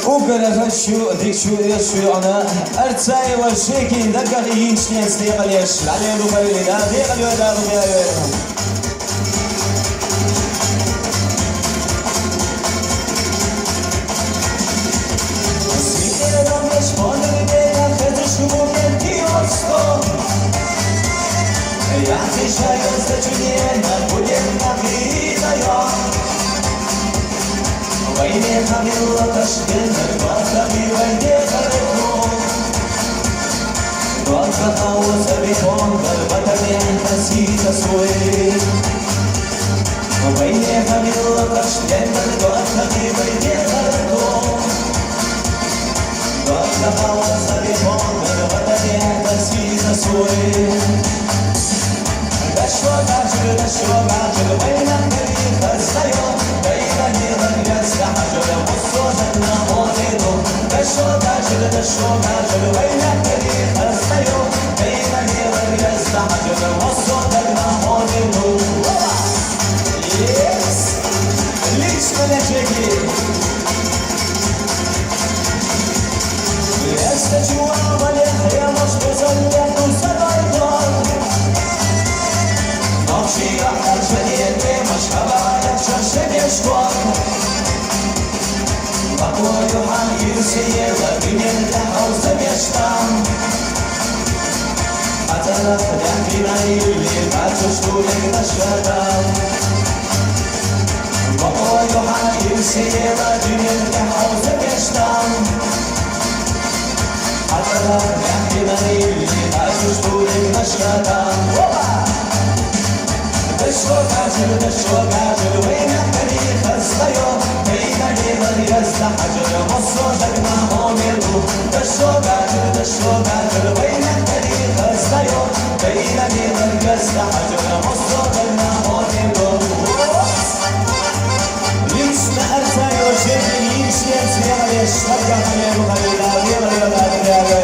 وقرر شو ديك شو أنا أرتاي وشيكي دقق ينشني سليق ليش عليه ربيلي لا ديق اليودا ربيلي سميكي لدم يشبون لدينا خدش ممكن تيوسكو يعطي شاي وزجنين نقودين نقيدا يوم ويني خمي وتشكل الوطني ويني خرجون وطنها وسبيكون بالوطني انتسي تسوي ويني خمي وتشكل الوطني ويني خرجون وطنها وسبيكون بالوطني انتسي تسوي دشوا بعجل وينك اللي خزيون بينني رجس حجر وصوتنا موتينو دشوا بعجل وينك اللي خزيون بينني رجس حجر وصوتنا موتينو يس ليش ملجيكي يستجوا عملي يا مشبوز اللي نسبايدون نمشي على الجديد مشهد على شاشة يشكون أقوى يحايل سيئة بين الحوز بيشتام أتلف يحكي معي اللي بعد شهورك نشهدام أقوى يحايل سيئة بين الحوز بيشتام أتلف يحكي معي اللي بعد شهورك نشهدام دشوا بعجل وينك اللي خزيون بينني رجس حجر وصوتنا موتينو دشوا بعجل وينك اللي خزيون بينني رجس حجر وصوتنا موتينو ليش ما أرتاي وشيء يمشي يا ليش ترجع خليه وخليه لا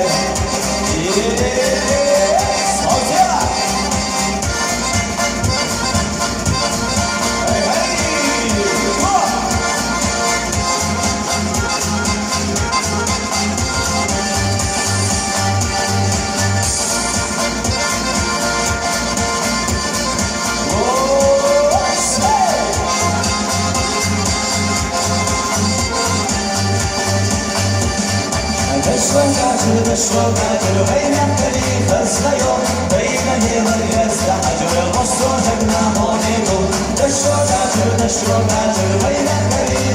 دشوا بعجل وينك اللي خزيون بينني رجس حجر وصوتنا موتينو دشوا بعجل وينك اللي